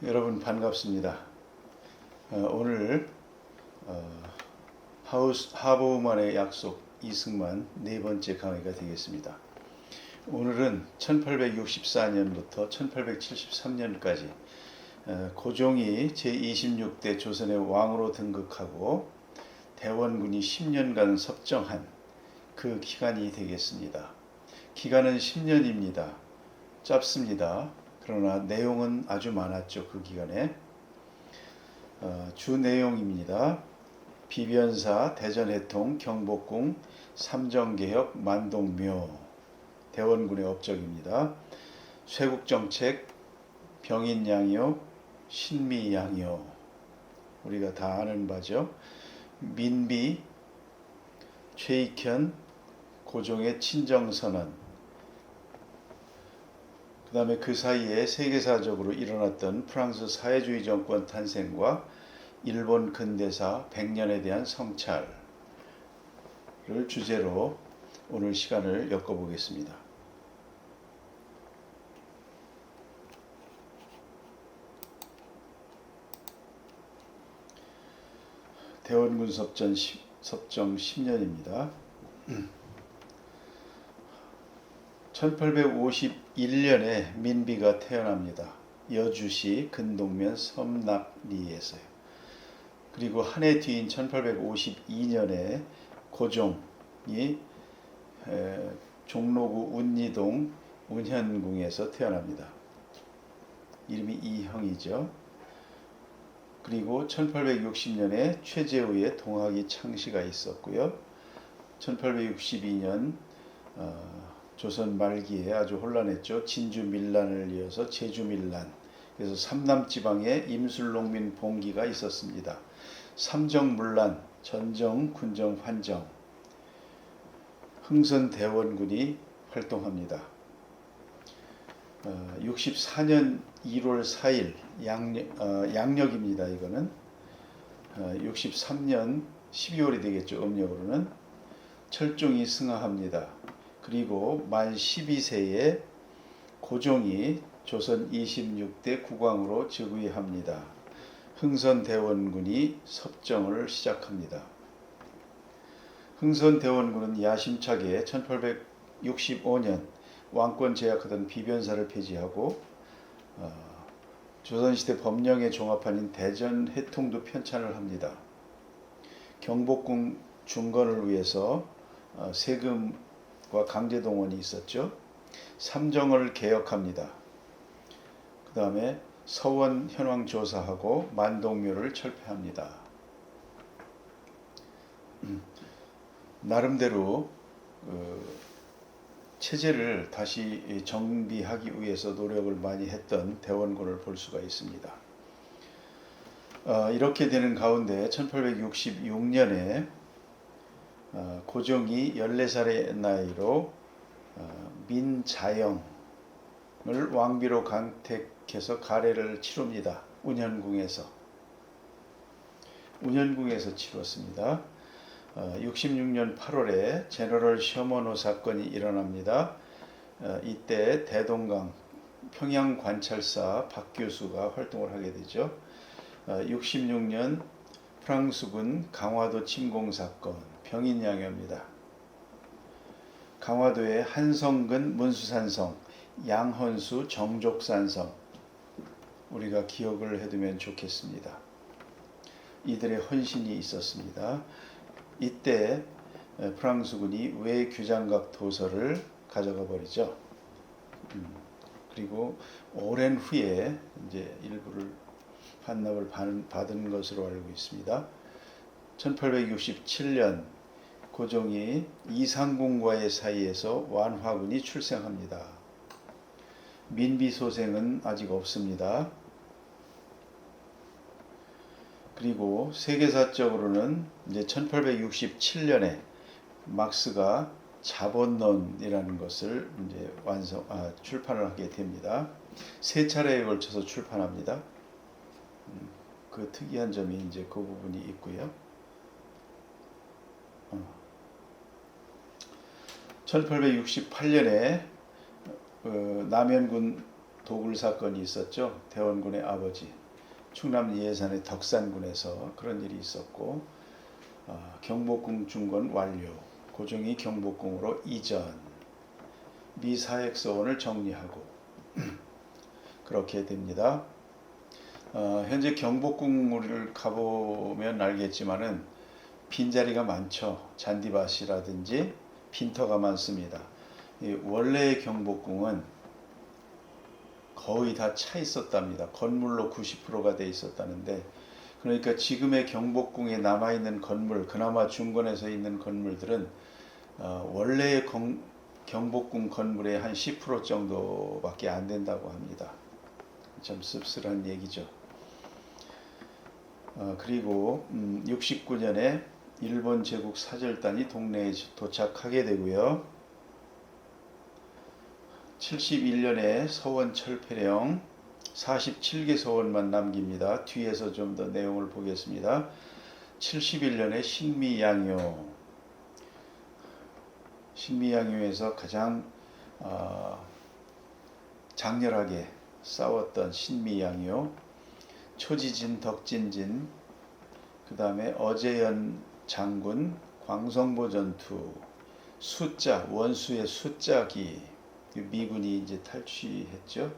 여러분 반갑습니다. 오늘 하버우만의 약속 이승만 네 번째 강의가 되겠습니다. 오늘은 1864년부터 1873년까지 고종이 제26대 조선의 왕으로 등극하고 대원군이 10년간 섭정한 그 기간이 되겠습니다. 기간은 10년입니다. 짧습니다. 그러나 내용은 아주 많았죠. 그 기간에 주 내용입니다. 비변사, 대전해통, 경복궁, 삼정개혁, 만동묘, 대원군의 업적입니다. 쇄국정책, 병인양요, 신미양요, 우리가 다 아는 바죠. 민비, 최익현, 고종의 친정선언, 그 다음에 그 사이에 세계사적으로 일어났던 프랑스 사회주의 정권 탄생과 일본 근대사 100년에 대한 성찰을 주제로 오늘 시간을 엮어보겠습니다. 대원군 섭정 10년입니다. 1851년에 민비가 태어납니다. 여주시 근동면 섬락리에서요. 그리고 한 해 뒤인 1852년에 고종이 종로구 운리동 운현궁에서 태어납니다. 이름이 이형이죠. 그리고 1860년에 최재우의 동학이 창시가 있었고요. 1862년 조선 말기에 아주 혼란했죠. 진주 밀란을 이어서 제주 밀란, 그래서 삼남지방에 임술농민 봉기가 있었습니다. 삼정문란, 전정, 군정, 환정, 흥선대원군이 활동합니다. 64년 1월 4일 양력입니다. 이거는 63년 12월이 되겠죠. 음력으로는 철종이 승하합니다. 그리고 만 12세에 고종이 조선 26대 국왕으로 즉위합니다. 흥선대원군이 섭정을 시작합니다. 흥선대원군은 야심차게 1865년 왕권 제약하던 비변사를 폐지하고 조선시대 법령의 종합판인 대전해통도 편찬을 합니다. 경복궁 중건을 위해서 세금과 강제동원이 있었죠. 삼정을 개혁합니다. 그 다음에 서원 현황 조사하고 만동묘를 철폐합니다. 나름대로 체제를 다시 정비하기 위해서 노력을 많이 했던 대원군을 볼 수가 있습니다. 이렇게 되는 가운데 1866년에 고종이 14살의 나이로 민자영을 왕비로 강택해서 가례를 치릅니다. 운현궁에서 치렀습니다. 66년 8월에 제너럴 셔먼호 사건이 일어납니다. 이때 대동강 평양관찰사 박 교수가 활동을 하게 되죠. 66년 프랑스군 강화도 침공 사건, 병인양요입니다. 강화도의 한성근 문수산성, 양헌수 정족산성, 우리가 기억을 해두면 좋겠습니다. 이들의 헌신이 있었습니다. 이때 프랑스군이 외규장각 도서를 가져가 버리죠. 그리고 오랜 후에 이제 일부를 반납을 받은 것으로 알고 있습니다. 1867년 고종이 이상궁과의 사이에서 완화군이 출생합니다. 민비 소생은 아직 없습니다. 그리고 세계사적으로는 이제 1867년에 막스가 자본론이라는 것을 이제 출판을 하게 됩니다. 세 차례에 걸쳐서 출판합니다. 그 특이한 점이 이제 그 부분이 있고요. 1868년에 남현군 도굴 사건이 있었죠. 대원군의 아버지 충남 예산의 덕산군에서 그런 일이 있었고, 경복궁 중건 완료, 고종이 경복궁으로 이전, 미 사획서원을 정리하고 그렇게 됩니다. 현재 경복궁을 가보면 알겠지만은 빈자리가 많죠. 잔디밭이라든지 빈터가 많습니다. 원래의 경복궁은 거의 다 차 있었답니다. 건물로 90%가 돼 있었다는데, 그러니까 지금의 경복궁에 남아있는 건물, 그나마 중건에서 있는 건물들은 원래의 경복궁 건물의 한 10% 정도밖에 안 된다고 합니다. 좀 씁쓸한 얘기죠. 그리고 69년에 일본 제국 사절단이 동네에 도착하게 되고요. 71년에 서원 철폐령 47개 서원만 남깁니다. 뒤에서 좀 더 내용을 보겠습니다. 71년에 신미양요에서 가장 장렬하게 싸웠던 신미양요, 초지진, 덕진진, 그 다음에 어제연 장군, 광성보 전투, 원수의 숫자기, 미군이 이제 탈취했죠.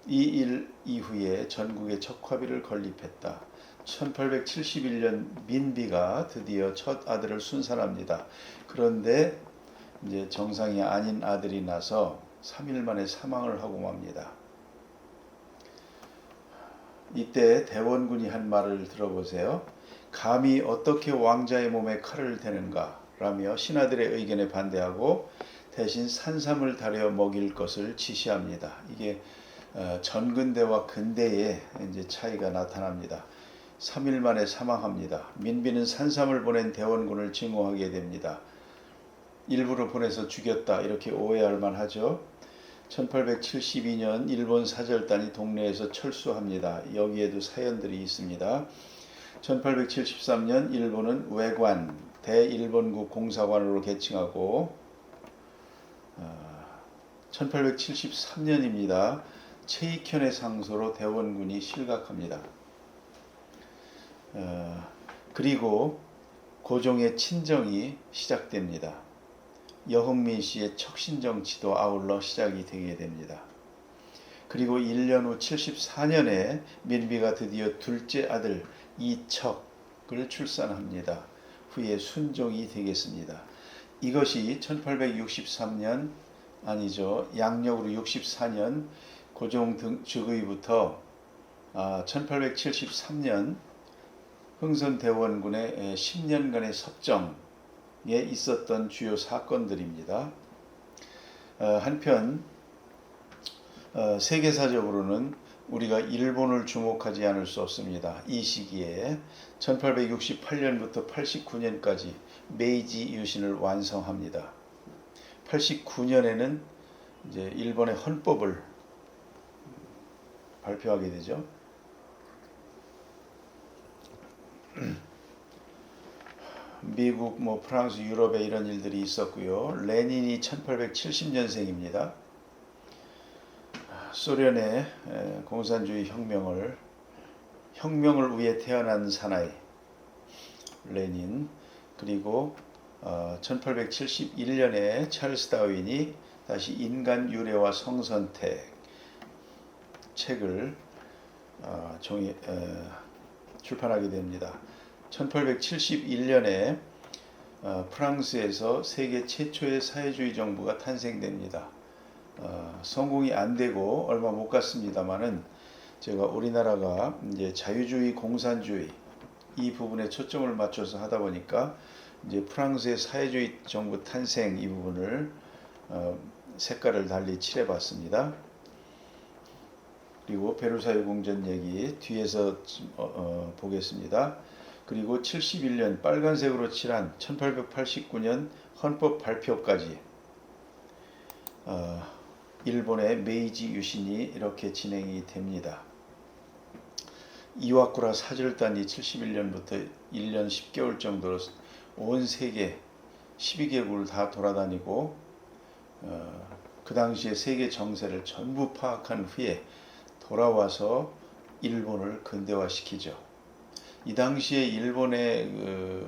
이 일 이후에 전국에 척화비를 건립했다. 1871년 민비가 드디어 첫 아들을 순산합니다. 그런데 이제 정상이 아닌 아들이 나서 3일 만에 사망을 하고 맙니다. 이때 대원군이 한 말을 들어보세요. 감히 어떻게 왕자의 몸에 칼을 대는가 라며 신하들의 의견에 반대하고 대신 산삼을 다려 먹일 것을 지시합니다. 이게 전근대와 근대의 이제 차이가 나타납니다. 3일 만에 사망합니다. 민비는 산삼을 보낸 대원군을 증오하게 됩니다. 일부러 보내서 죽였다 이렇게 오해할 만하죠. 1872년 일본 사절단이 동네에서 철수합니다. 여기에도 사연들이 있습니다. 1873년 일본은 외관, 대일본국 공사관으로 개칭하고 1873년입니다. 최익현의 상소로 대원군이 실각합니다. 그리고 고종의 친정이 시작됩니다. 여흥민 씨의 척신정치도 아울러 시작이 되게 됩니다. 그리고 1년 후 74년에 민비가 드디어 둘째 아들 이척을 출산합니다. 후에 순종이 되겠습니다. 이것이 1863년 아니죠. 양력으로 64년 고종 즉위부터 1873년 흥선대원군의 10년간의 섭정에 있었던 주요 사건들입니다. 한편 세계사적으로는 우리가 일본을 주목하지 않을 수 없습니다. 이 시기에 1868년부터 89년까지 메이지 유신을 완성합니다. 89년에는 이제 일본의 헌법을 발표하게 되죠. 미국, 프랑스, 유럽에 이런 일들이 있었고요. 레닌이 1870년생입니다. 소련의 공산주의 혁명을 위해 태어난 사나이 레닌. 그리고 1871년에 찰스 다윈이 다시 인간 유래와 성선택 책을 출판하게 됩니다. 1871년에 프랑스에서 세계 최초의 사회주의 정부가 탄생됩니다. 성공이 안 되고 얼마 못 갔습니다만은 제가 우리나라가 이제 자유주의, 공산주의 이 부분에 초점을 맞춰서 하다 보니까 이제 프랑스의 사회주의 정부 탄생 이 부분을 색깔을 달리 칠해봤습니다. 그리고 베르사유 궁전 얘기 뒤에서 보겠습니다. 그리고 71년 빨간색으로 칠한 1889년 헌법 발표까지 일본의 메이지 유신이 이렇게 진행이 됩니다. 이와쿠라 사절단이 71년부터 1년 10개월 정도로 온 세계 12개국을 다 돌아다니고 그 당시의 세계 정세를 전부 파악한 후에 돌아와서 일본을 근대화시키죠. 이 당시에 일본의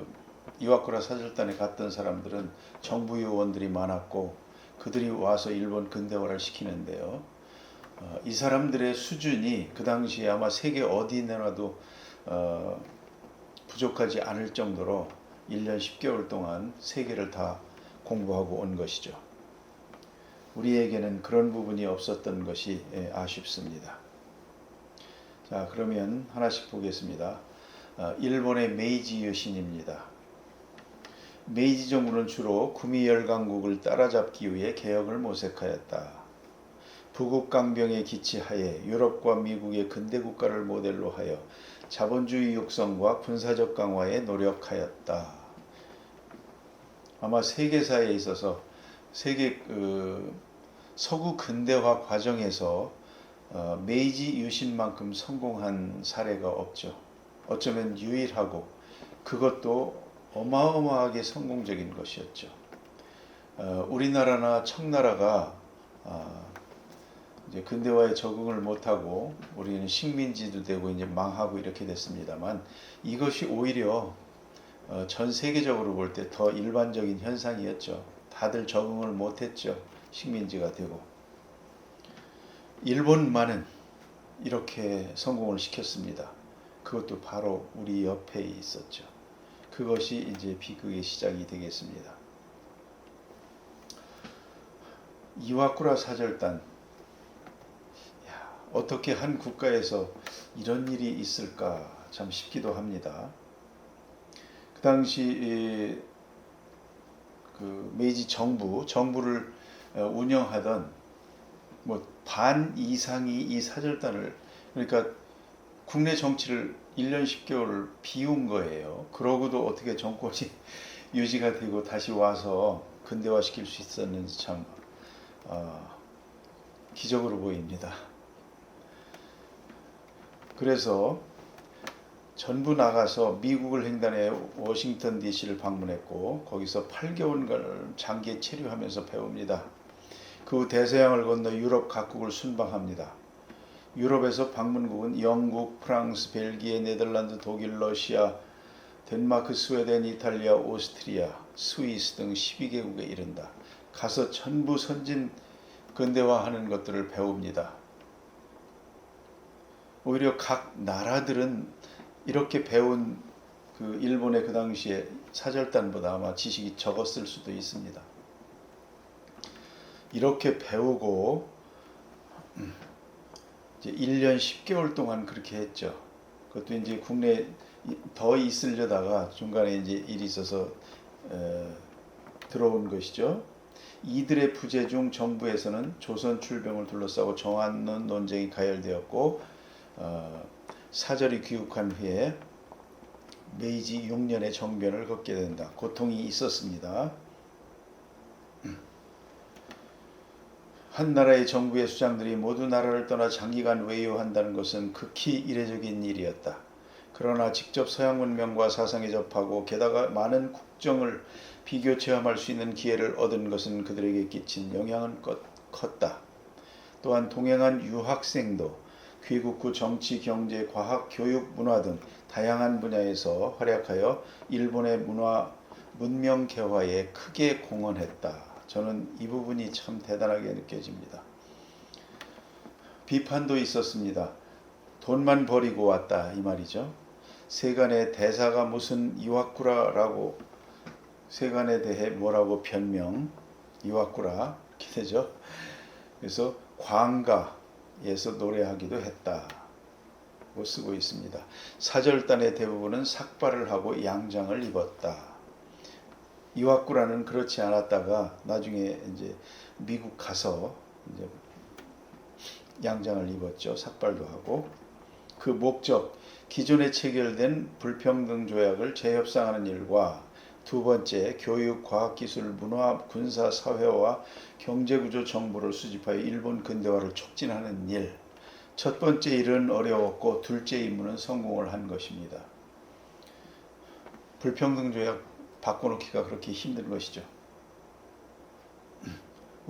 이와쿠라 사절단에 갔던 사람들은 정부 요원들이 많았고 그들이 와서 일본 근대화를 시키는데요. 이 사람들의 수준이 그 당시에 아마 세계 어디 내놔도 부족하지 않을 정도로 1년 10개월 동안 세계를 다 공부하고 온 것이죠. 우리에게는 그런 부분이 없었던 것이 아쉽습니다. 자, 그러면 하나씩 보겠습니다. 일본의 메이지 여신입니다. 메이지 정부는 주로 구미 열강국을 따라잡기 위해 개혁을 모색하였다. 부국강병의 기치하에 유럽과 미국의 근대 국가를 모델로 하여 자본주의 육성과 군사적 강화에 노력하였다. 아마 세계사에 있어서 세계 서구 근대화 과정에서 메이지 유신만큼 성공한 사례가 없죠. 어쩌면 유일하고 그것도 어마어마하게 성공적인 것이었죠. 우리나라나 청나라가 이제 근대화에 적응을 못하고 우리는 식민지도 되고 이제 망하고 이렇게 됐습니다만 이것이 오히려 전 세계적으로 볼 때 더 일반적인 현상이었죠. 다들 적응을 못했죠. 식민지가 되고. 일본만은 이렇게 성공을 시켰습니다. 그것도 바로 우리 옆에 있었죠. 그것이 이제 비극의 시작이 되겠습니다. 이와쿠라 사절단, 어떻게 한 국가에서 이런 일이 있을까 참 싶기도 합니다. 그 당시 그 메이지 정부를 운영하던 반 이상이 이 사절단을, 그러니까 국내 정치를 1년 10개월 비운 거예요. 그러고도 어떻게 정권이 유지가 되고 다시 와서 근대화시킬 수 있었는지 참 기적으로 보입니다. 그래서 전부 나가서 미국을 횡단해 워싱턴 DC를 방문했고 거기서 8개월간 장기에 체류하면서 배웁니다. 그 후 대서양을 건너 유럽 각국을 순방합니다. 유럽에서 방문국은 영국, 프랑스, 벨기에, 네덜란드, 독일, 러시아, 덴마크, 스웨덴, 이탈리아, 오스트리아, 스위스 등 12개국에 이른다. 가서 전부 선진 근대화하는 것들을 배웁니다. 오히려 각 나라들은 이렇게 배운 그 일본의 그 당시에 사절단보다 아마 지식이 적었을 수도 있습니다. 이렇게 배우고 이제 1년 10개월 동안 그렇게 했죠. 그것도 이제 국내에 더 있으려다가 중간에 이제 일이 있어서 들어온 것이죠. 이들의 부재 중 정부에서는 조선 출병을 둘러싸고 정한론 논쟁이 가열되었고 사절이 귀국한 후에 메이지 6년에 정변을 걷게 된다. 고통이 있었습니다. 한 나라의 정부의 수장들이 모두 나라를 떠나 장기간 외유한다는 것은 극히 이례적인 일이었다. 그러나 직접 서양 문명과 사상에 접하고 게다가 많은 국정을 비교 체험할 수 있는 기회를 얻은 것은 그들에게 끼친 영향은 컸다. 또한 동행한 유학생도 귀국 후 정치, 경제, 과학, 교육, 문화 등 다양한 분야에서 활약하여 일본의 문명 개화에 크게 공헌했다. 저는 이 부분이 참 대단하게 느껴집니다. 비판도 있었습니다. 돈만 버리고 왔다 이 말이죠. 세간의 대사가 무슨 이와쿠라라고 세간에 대해 뭐라고 변명 이와쿠라 이렇게 되죠. 그래서 광가에서 노래하기도 했다고 쓰고 있습니다. 사절단의 대부분은 삭발을 하고 양장을 입었다. 이와쿠라는 그렇지 않았다가 나중에 이제 미국 가서 이제 양장을 입었죠. 삭발도 하고. 그 목적, 기존에 체결된 불평등 조약을 재협상하는 일과 두 번째, 교육, 과학기술, 문화, 군사, 사회와 경제구조 정보를 수집하여 일본 근대화를 촉진하는 일. 첫 번째 일은 어려웠고 둘째 임무는 성공을 한 것입니다. 불평등 조약 바꿔놓기가 그렇게 힘든 것이죠.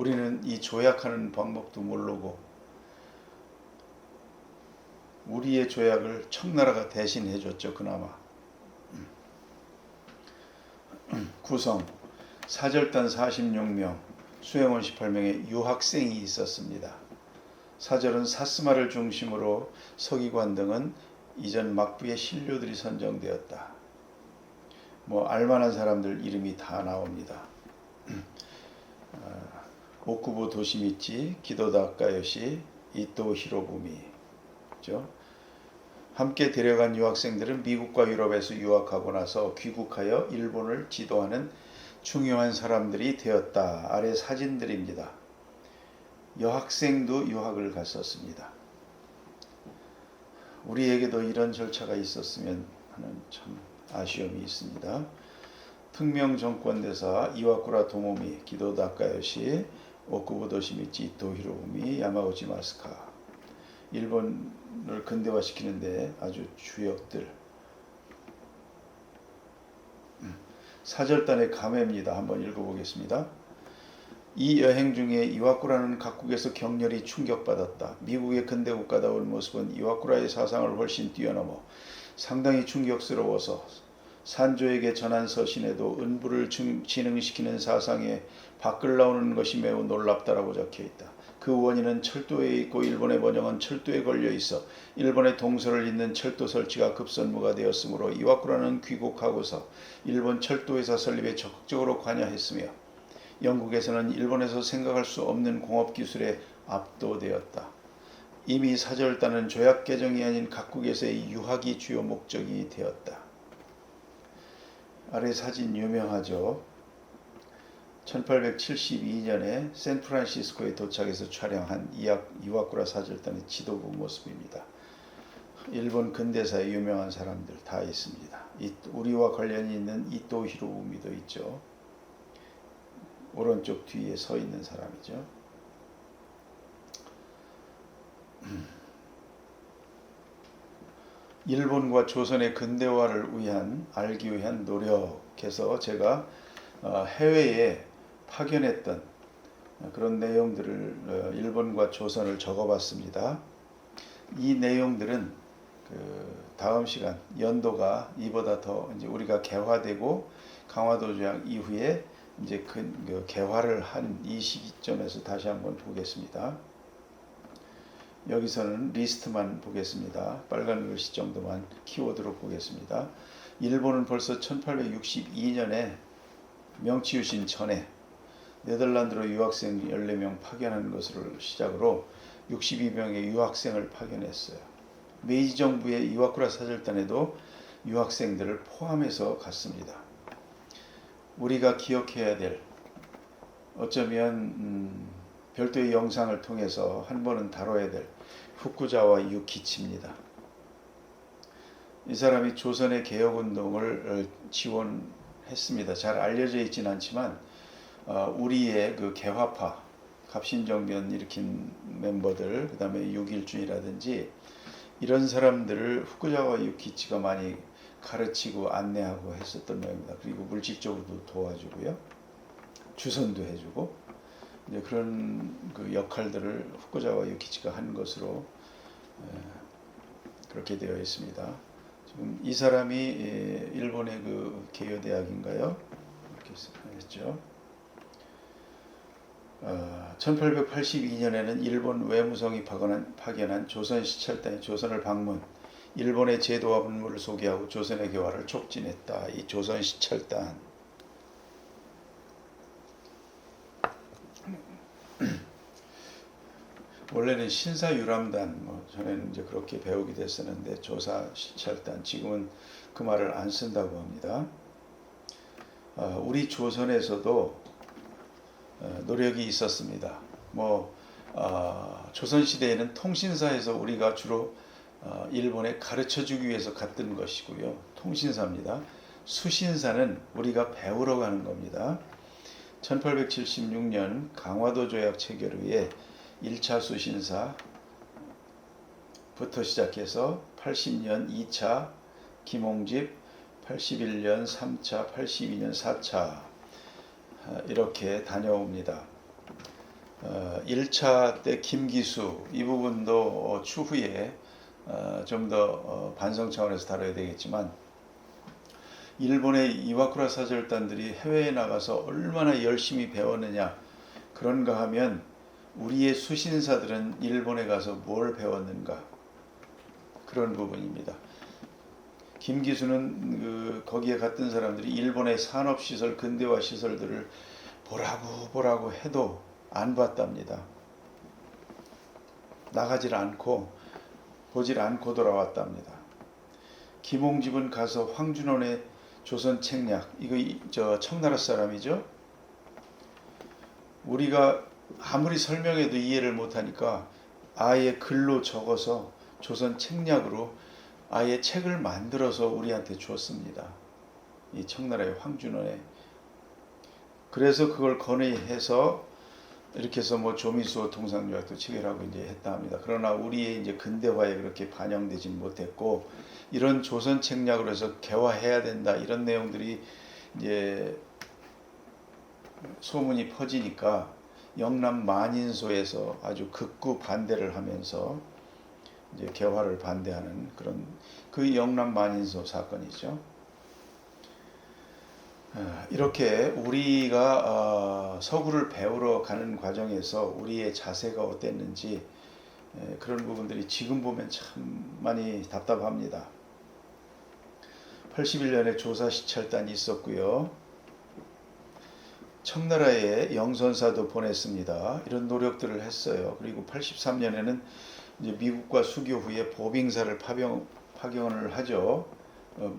우리는 이 조약하는 방법도 모르고 우리의 조약을 청나라가 대신해 줬죠. 그나마. 구성 사절단 46명, 수행원 18명의 유학생이 있었습니다. 사절은 사스마를 중심으로 서기관 등은 이전 막부의 신료들이 선정되었다. 뭐 알만한 사람들 이름이 다 나옵니다. 오쿠보 도시미치, 기도다 까요시, 이토 히로부미. 그렇죠? 함께 데려간 유학생들은 미국과 유럽에서 유학하고 나서 귀국하여 일본을 지도하는 중요한 사람들이 되었다. 아래 사진들입니다. 여학생도 유학을 갔었습니다. 우리에게도 이런 절차가 있었으면 하는 참 아쉬움이 있습니다. 특명 정권대사 이와쿠라 도모미, 기도다 까요시, 오쿠보 도시미치, 이토 히로부미, 야마구치 마스카. 일본을 근대화시키는데 아주 주역들. 사절단의 감회입니다. 한번 읽어보겠습니다. 이 여행 중에 이와쿠라는 각국에서 격렬히 충격받았다. 미국의 근대국가다운 모습은 이와쿠라의 사상을 훨씬 뛰어넘어 상당히 충격스러워서 산조에게 전한 서신에도 은부를 진흥시키는 사상에 밖을 나오는 것이 매우 놀랍다라고 적혀있다. 그 원인은 철도에 있고 일본의 번영은 철도에 걸려 있어 일본의 동서를 잇는 철도 설치가 급선무가 되었으므로 이와쿠라는 귀국하고서 일본 철도회사 설립에 적극적으로 관여했으며 영국에서는 일본에서 생각할 수 없는 공업기술에 압도되었다. 이미 사절단은 조약 개정이 아닌 각국에서의 유학이 주요 목적이 되었다. 아래 사진 유명하죠. 1872년에 샌프란시스코에 도착해서 촬영한 이와쿠라 사절단의 지도부 모습입니다. 일본 근대사의 유명한 사람들 다 있습니다. 우리와 관련이 있는 이토 히로부미도 있죠. 오른쪽 뒤에 서 있는 사람이죠. 일본과 조선의 근대화를 알기 위한 노력해서 제가 해외에 파견했던 그런 내용들을 일본과 조선을 적어봤습니다. 이 내용들은 다음 시간 연도가 이보다 더 이제 우리가 개화되고 강화도 조약 이후에 이제 그 개화를 한 이 시기점에서 다시 한번 보겠습니다. 여기서는 리스트만 보겠습니다. 빨간 글씨 정도만 키워드로 보겠습니다. 일본은 벌써 1862년에 명치유신 전에 네덜란드로 유학생 14명 파견한 것을 시작으로 62명의 유학생을 파견했어요. 메이지 정부의 이와쿠라 사절단에도 유학생들을 포함해서 갔습니다. 우리가 기억해야 될 어쩌면 별도의 영상을 통해서 한 번은 다뤄야 될 후쿠자와 유키치입니다. 이 사람이 조선의 개혁운동을 지원했습니다. 잘 알려져 있지는 않지만 우리의 그 개화파, 갑신정변 일으킨 멤버들, 그 다음에 6.1준이라든지 이런 사람들을 후쿠자와 유키치가 많이 가르치고 안내하고 했었던 모양입니다. 그리고 물질적으로도 도와주고요. 주선도 해주고 이제 그런 그 역할들을 후쿠자와 유키치가 한 것으로 그렇게 되어 있습니다. 지금 이 사람이 일본의 그 개요대학인가요? 이렇게 했죠. 1882년에는 일본 외무성이 파견한 조선 시찰단이 조선을 방문, 일본의 제도와 분물을 소개하고 조선의 개화를 촉진했다. 이 조선 시찰단. 원래는 신사유람단, 전에는 이제 그렇게 배우기도 했었는데 조사 시찰단, 지금은 그 말을 안 쓴다고 합니다. 우리 조선에서도 노력이 있었습니다. 조선시대에는 통신사에서 우리가 주로 일본에 가르쳐주기 위해서 갔던 것이고요. 통신사입니다. 수신사는 우리가 배우러 가는 겁니다. 1876년 강화도 조약 체결 후에 1차 수신사부터 시작해서 80년 2차 김홍집, 81년 3차, 82년 4차 이렇게 다녀옵니다. 1차 때 김기수 이 부분도 추후에 좀 더 반성 차원에서 다뤄야 되겠지만, 일본의 이와쿠라 사절단들이 해외에 나가서 얼마나 열심히 배웠느냐, 그런가 하면 우리의 수신사들은 일본에 가서 뭘 배웠는가, 그런 부분입니다. 김기수는 거기에 갔던 사람들이 일본의 산업시설, 근대화 시설들을 보라고 해도 안 봤답니다. 나가질 않고 보질 않고 돌아왔답니다. 김홍집은 가서 황준원의 조선 책략, 이거 저 청나라 사람이죠. 우리가 아무리 설명해도 이해를 못하니까 아예 글로 적어서 조선 책략으로 아예 책을 만들어서 우리한테 줬습니다. 이 청나라의 황준원의. 그래서 그걸 건의해서 이렇게 해서 뭐 조미수호 통상조약도 체결하고 이제 했다 합니다. 그러나 우리의 이제 근대화에 그렇게 반영되지 못했고, 이런 조선 책략으로 해서 개화해야 된다, 이런 내용들이 이제 소문이 퍼지니까 영남 만인소에서 아주 극구 반대를 하면서 이제 개화를 반대하는 그런 그 영남 만인소 사건이죠. 이렇게 우리가 서구를 배우러 가는 과정에서 우리의 자세가 어땠는지, 그런 부분들이 지금 보면 참 많이 답답합니다. 81년에 조사시찰단이 있었고요. 청나라에 영선사도 보냈습니다. 이런 노력들을 했어요. 그리고 83년에는 이제 미국과 수교 후에 보빙사를 파견을 하죠.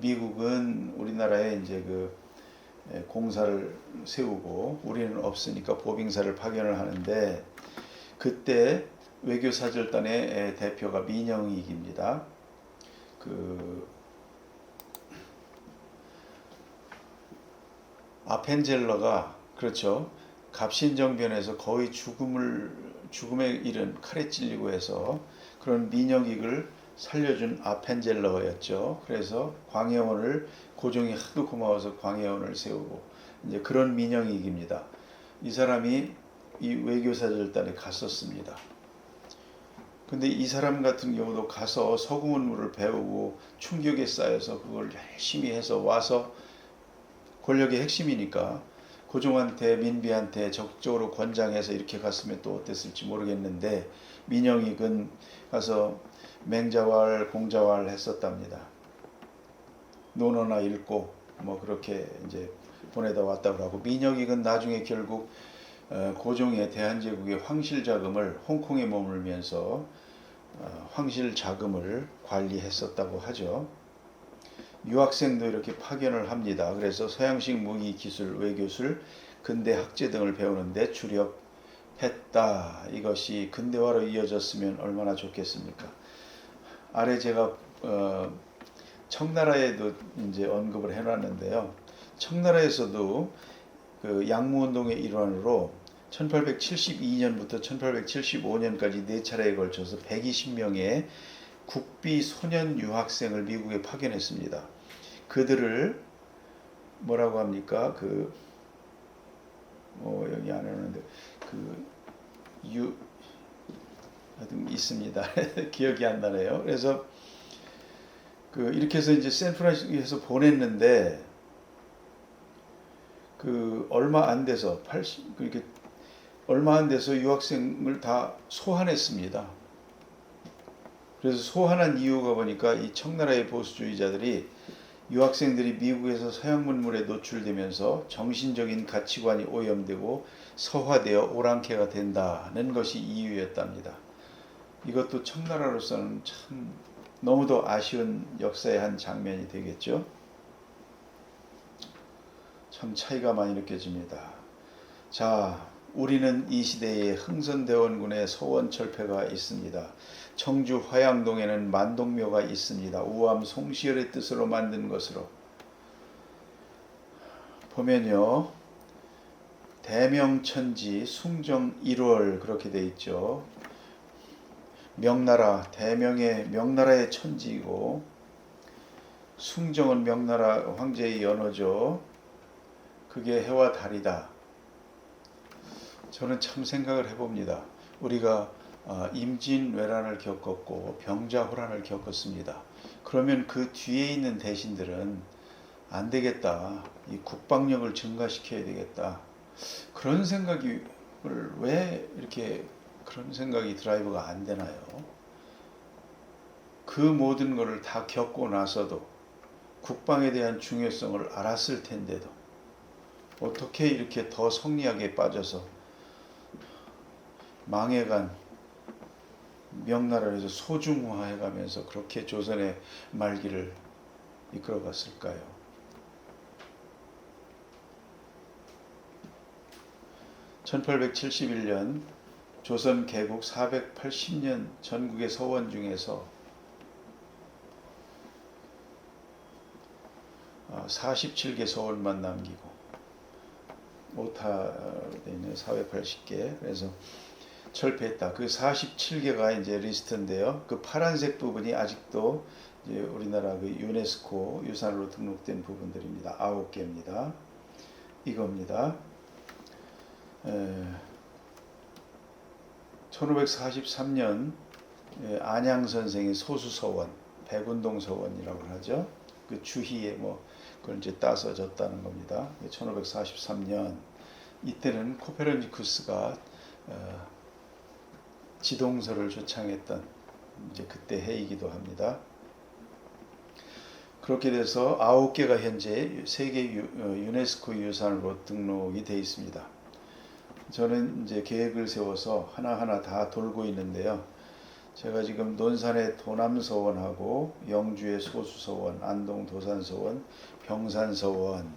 미국은 우리나라에 이제 공사를 세우고 우리는 없으니까 보빙사를 파견을 하는데, 그때 외교사절단의 대표가 민영익입니다. 아펜젤러가, 그렇죠, 갑신정변에서 거의 죽음에 이른 칼에 찔리고 해서 그런 민영익을 살려준 아펜젤러였죠. 그래서 광해원을, 고종이 하도 고마워서 광해원을 세우고, 이제 그런 민영익입니다. 이 사람이 이 외교사절단에 갔었습니다. 근데 이 사람 같은 경우도 가서 서구 문물을 배우고 충격에 쌓여서 그걸 열심히 해서 와서, 권력의 핵심이니까 고종한테, 민비한테 적극적으로 권장해서 이렇게 갔으면 또 어땠을지 모르겠는데, 민영익은 가서 맹자왈, 공자왈 했었답니다. 논어나 읽고 뭐 그렇게 이제 보내다 왔다고 하고, 민영익은 나중에 결국 고종의 대한제국의 황실자금을, 홍콩에 머물면서 황실자금을 관리했었다고 하죠. 유학생도 이렇게 파견을 합니다. 그래서 서양식 무기 기술, 외교술, 근대 학제 등을 배우는데 주력했다. 이것이 근대화로 이어졌으면 얼마나 좋겠습니까? 아래 제가 청나라에도 이제 언급을 해놨는데요. 청나라에서도 그 양무운동의 일환으로 1872년부터 1875년까지 4차례에 걸쳐서 120명의 국비 소년 유학생을 미국에 파견했습니다. 그들을 뭐라고 합니까? 여기 안 해놓는데 하여튼 있습니다. 기억이 안 나네요. 그래서 이렇게 해서 이제 샌프란시스코에서 보냈는데, 얼마 안 돼서 유학생을 다 소환했습니다. 그래서 소환한 이유가 보니까 이 청나라의 보수주의자들이 유학생들이 미국에서 서양 문물에 노출되면서 정신적인 가치관이 오염되고 서화되어 오랑캐가 된다는 것이 이유였답니다. 이것도 청나라로서는 참 너무도 아쉬운 역사의 한 장면이 되겠죠. 참 차이가 많이 느껴집니다. 자, 우리는 이 시대에 흥선대원군의 소원철폐가 있습니다. 청주 화양동에는 만동묘가 있습니다. 우암 송시열의 뜻으로 만든 것으로 보면요, 대명천지 숭정 1월 그렇게 돼 있죠. 명나라, 대명의 명나라의 천지이고, 숭정은 명나라 황제의 연호죠. 그게 해와 달이다. 저는 참 생각을 해봅니다. 우리가 임진왜란을 겪었고 병자호란을 겪었습니다. 그러면 그 뒤에 있는 대신들은 안 되겠다. 이 국방력을 증가시켜야 되겠다. 그런 생각이 왜 이렇게 그런 생각이 드라이브가 안 되나요? 그 모든 것을 다 겪고 나서도 국방에 대한 중요성을 알았을 텐데도 어떻게 이렇게 더 성리학에 빠져서 망해간 명나라를 해서 소중화해가면서 그렇게 조선의 말기를 이끌어갔을까요? 1871년 조선 개국 480년 전국의 서원 중에서 47개 서원만 남기고 오타되어 있는 480개. 그래서 철폐했다. 그 47개가 이제 리스트인데요. 그 파란색 부분이 아직도 이제 우리나라 그 유네스코 유산으로 등록된 부분들입니다. 9개입니다. 이겁니다. 1543년 안양 선생의 소수서원, 백운동 서원이라고 하죠. 그 주희에 그걸 이제 따서 줬다는 겁니다. 1543년 이때는 코페르니쿠스가 지동설을 주창했던 이제 그때 해이기도 합니다. 그렇게 돼서 9개가 현재 세계 유네스코 유산으로 등록이 되어 있습니다. 저는 이제 계획을 세워서 하나하나 다 돌고 있는데요. 제가 지금 논산의 도남서원하고 영주의 소수서원, 안동 도산서원, 병산서원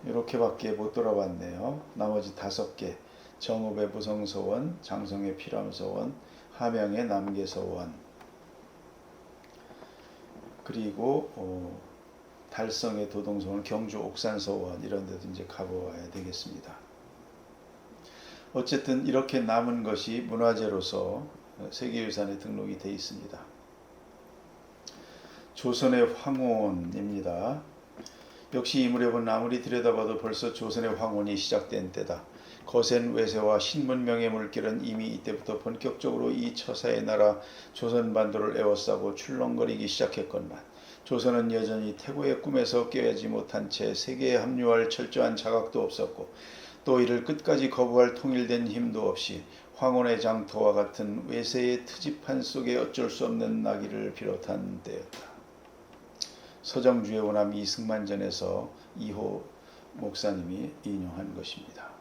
이렇게밖에 못 돌아봤네요. 나머지 5개 정읍의 부성서원, 장성의 피람서원, 함양의 남계서원, 그리고 달성의 도동서원, 경주 옥산서원 이런 데도 이제 가보아야 되겠습니다. 어쨌든 이렇게 남은 것이 문화재로서 세계유산에 등록이 되어 있습니다. 조선의 황혼입니다. 역시 이 무렵은 아무리 들여다봐도 벌써 조선의 황혼이 시작된 때다. 거센 외세와 신문명의 물결은 이미 이때부터 본격적으로 이 처사의 나라 조선반도를 에워싸고 출렁거리기 시작했건만 조선은 여전히 태고의 꿈에서 깨어지 못한 채 세계에 합류할 철저한 자각도 없었고 또 이를 끝까지 거부할 통일된 힘도 없이 황혼의 장터와 같은 외세의 트집판 속에 어쩔 수 없는 나기를 비롯한 때였다. 서정주의 원암 이승만전에서 이호 목사님이 인용한 것입니다.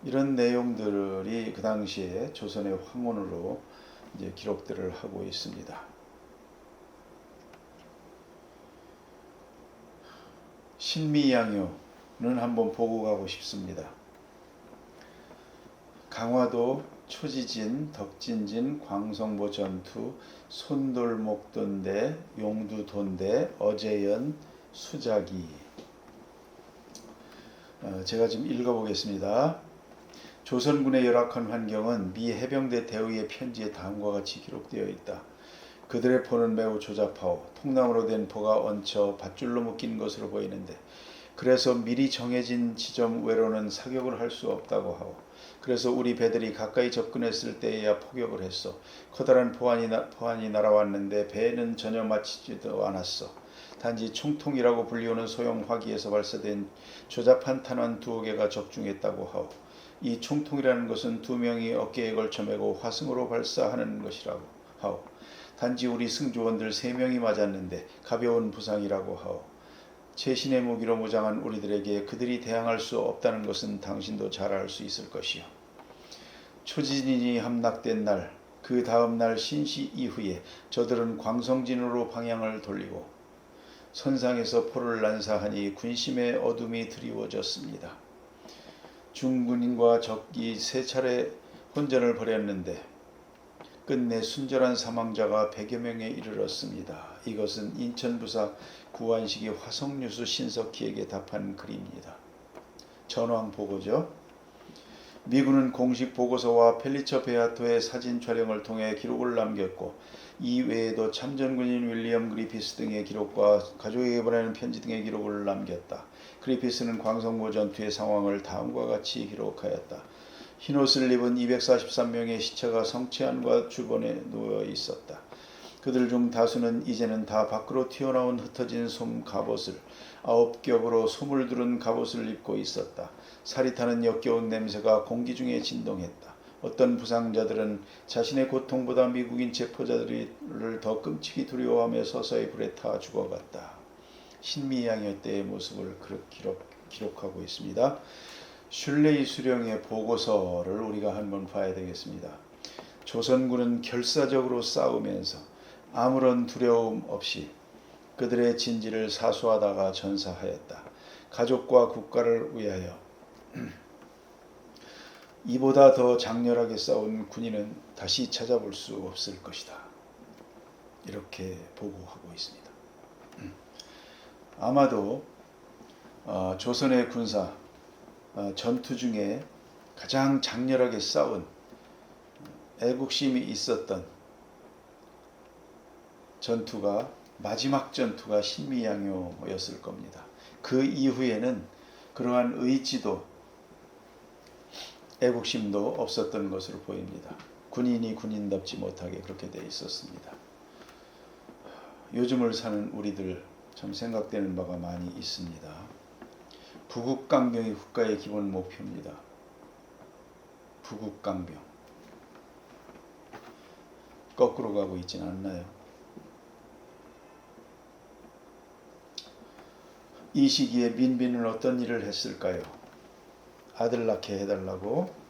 이런 내용들이 그 당시에 조선의 황혼으로 이제 기록들을 하고 있습니다. 신미양요는 한번 보고 가고 싶습니다. 강화도 초지진, 덕진진, 광성보 전투, 손돌목돈대, 용두돈대, 어제연, 수자기. 제가 지금 읽어보겠습니다. 조선군의 열악한 환경은 미 해병대 대위의 편지에 다음과 같이 기록되어 있다. 그들의 포는 매우 조잡하오 통나무로 된 포가 얹혀 밧줄로 묶인 것으로 보이는데 그래서 미리 정해진 지점 외로는 사격을 할 수 없다고 하오. 그래서 우리 배들이 가까이 접근했을 때에야 포격을 했어. 커다란 포안이 날아왔는데 배에는 전혀 맞히지도 않았어. 단지 총통이라고 불리우는 소형 화기에서 발사된 조잡한 탄환 2개가 적중했다고 하오. 이 총통이라는 것은 2명이 어깨에 걸쳐 매고 화승으로 발사하는 것이라고 하오. 단지 우리 승조원들 3명이 맞았는데 가벼운 부상이라고 하오. 최신의 무기로 무장한 우리들에게 그들이 대항할 수 없다는 것은 당신도 잘 알 수 있을 것이요. 초진인이 함락된 날, 그 다음 날 신시 이후에 저들은 광성진으로 방향을 돌리고 선상에서 포를 난사하니 군심의 어둠이 드리워졌습니다. 중군인과 적이 3차례 혼전을 벌였는데 끝내 순절한 사망자가 100여 명에 이르렀습니다. 이것은 인천부사 구완식이 화성유수 신석희에게 답한 글입니다. 전황 보고죠. 미군은 공식 보고서와 펠리처 베아토의 사진 촬영을 통해 기록을 남겼고 이 외에도 참전군인 윌리엄 그리피스 등의 기록과 가족에게 보내는 편지 등의 기록을 남겼다. 그리피스는 광성모 전투의 상황을 다음과 같이 기록하였다. 흰옷을 입은 243명의 시체가 성치안과 주변에 누워 있었다. 그들 중 다수는 이제는 다 밖으로 튀어나온 흩어진 솜 갑옷을 9겹으로 솜을 두른 갑옷을 입고 있었다. 살이 타는 역겨운 냄새가 공기 중에 진동했다. 어떤 부상자들은 자신의 고통보다 미국인 체포자들을 더 끔찍이 두려워하며 서서히 불에 타 죽어갔다. 신미양요 때의 모습을 기록하고 있습니다. 슐레이 수령의 보고서를 우리가 한번 봐야 되겠습니다. 조선군은 결사적으로 싸우면서 아무런 두려움 없이 그들의 진지를 사수하다가 전사하였다. 가족과 국가를 위하여 이보다 더 장렬하게 싸운 군인은 다시 찾아볼 수 없을 것이다. 이렇게 보고하고 있습니다. 아마도 조선의 군사 전투 중에 가장 장렬하게 싸운 애국심이 있었던 전투가 마지막 전투가 신미양요였을 겁니다. 그 이후에는 그러한 의지도 애국심도 없었던 것으로 보입니다. 군인이 군인답지 못하게 그렇게 돼 있었습니다. 요즘을 사는 우리들 참 생각되는 바가 많이 있습니다. 부국강병이 국가의 기본 목표입니다. 부국강병. 거꾸로 가고 있지는 않나요? 이 시기에 민비는 어떤 일을 했을까요? 아들 낳게 해달라고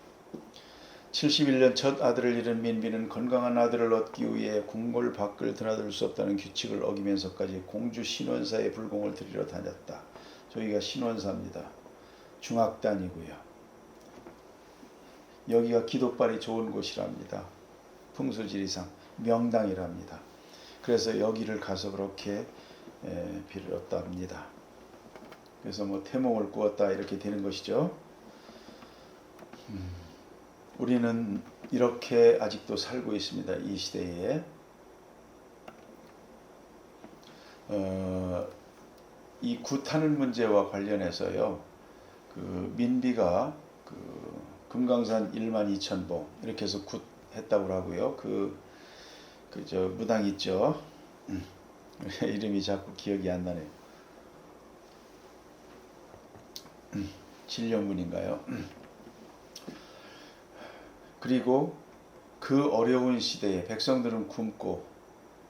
71년 첫 아들을 잃은 민비는 건강한 아들을 얻기 위해 궁궐 밖을 드나들 수 없다는 규칙을 어기면서까지 공주 신원사의 불공을 드리러 다녔다. 저희가 신원사입니다. 중학단이고요. 여기가 기도발이 좋은 곳이랍니다. 풍수지리상 명당이랍니다. 그래서 여기를 가서 그렇게 빌었답니다. 그래서 뭐 태몽을 꾸었다 이렇게 되는 것이죠. 우리는 이렇게 아직도 살고 있습니다. 이 시대에 이 굿하는 문제와 관련해서요. 그 민비가 그 금강산 12,000봉 이렇게 해서 굿 했다고 하고요. 저 무당 있죠. 이름이 자꾸 기억이 안 나네요. 진령군인가요? 그리고 그 어려운 시대에 백성들은 굶고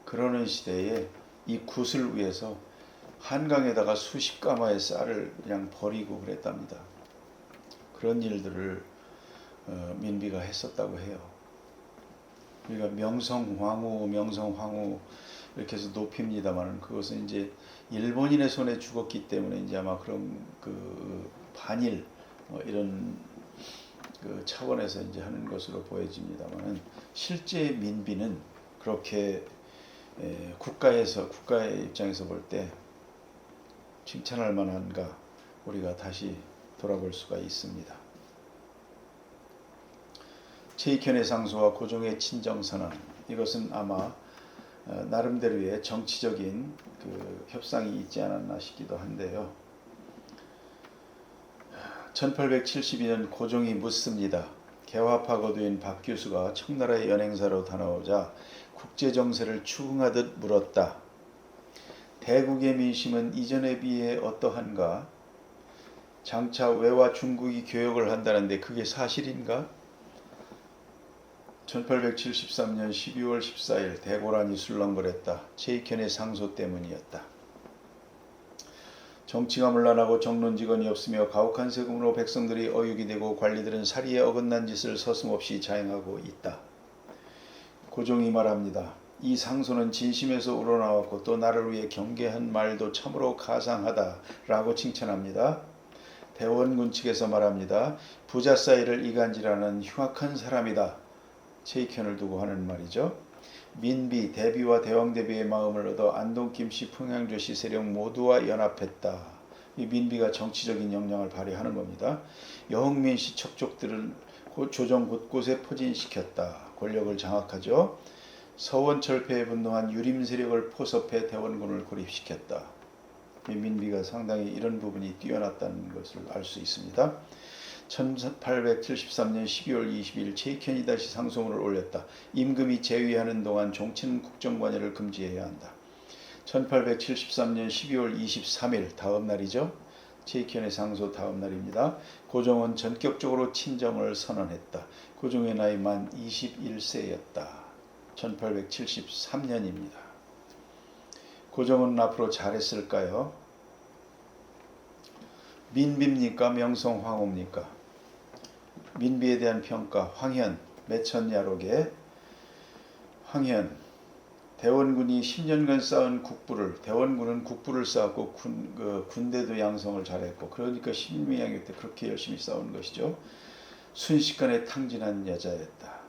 그러는 시대에 이 굿을 위해서 한강에다가 수십 가마의 쌀을 그냥 버리고 그랬답니다. 그런 일들을 민비가 했었다고 해요. 우리가 명성황후 이렇게 해서 높입니다만 그것은 이제 일본인의 손에 죽었기 때문에 이제 아마 그런 그 반일 이런 그 차원에서 이제 하는 것으로 보여집니다만은 실제 민비는 그렇게 국가의 입장에서 볼 때 칭찬할 만한가 우리가 다시 돌아볼 수가 있습니다. 최익현의 상소와 고종의 친정선언 이것은 아마 나름대로의 정치적인 그 협상이 있지 않았나 싶기도 한데요. 1872년 고종이 묻습니다. 개화파 거두인 박규수가 청나라의 연행사로 다나오자 국제정세를 추궁하듯 물었다. 대국의 민심은 이전에 비해 어떠한가? 장차 외와 중국이 교역을 한다는데 그게 사실인가? 1873년 12월 14일 대고란이 술렁거렸다. 최익현의 상소 때문이었다. 정치가 문란하고 정론직원이 없으며 가혹한 세금으로 백성들이 어육이 되고 관리들은 사리에 어긋난 짓을 서슴없이 자행하고 있다. 고종이 말합니다. 이 상소는 진심에서 우러나왔고 또 나를 위해 경계한 말도 참으로 가상하다라고 칭찬합니다. 대원군 측에서 말합니다. 부자 사이를 이간질하는 흉악한 사람이다. 최익현을 두고 하는 말이죠. 민비, 대비와 대왕대비의 마음을 얻어 안동, 김씨, 평양조씨 세력 모두와 연합했다. 이 민비가 정치적인 역량을 발휘하는 겁니다. 여흥민씨 척족들을 조정 곳곳에 포진시켰다. 권력을 장악하죠. 서원철폐에 분노한 유림 세력을 포섭해 대원군을 고립시켰다. 민비가 상당히 이런 부분이 뛰어났다는 것을 알 수 있습니다. 1873년 12월 20일 제이켄이 다시 상소문을 올렸다. 임금이 재위하는 동안 종친은 국정관여를 금지해야 한다. 1873년 12월 23일 다음 날이죠. 제이켄의 상소 다음 날입니다. 고종은 전격적으로 친정을 선언했다. 고종의 나이 만 21세였다. 1873년입니다. 고종은 앞으로 잘했을까요? 민비입니까? 명성황후입니까? 민비에 대한 평가. 황현, 매천야록의 황현. 대원군이 10년간 쌓은 국부를, 대원군은 국부를 쌓았고 군대도 양성을 잘했고, 그러니까 신명이 때 그렇게 열심히 싸운 것이죠. 순식간에 탕진한 여자였다.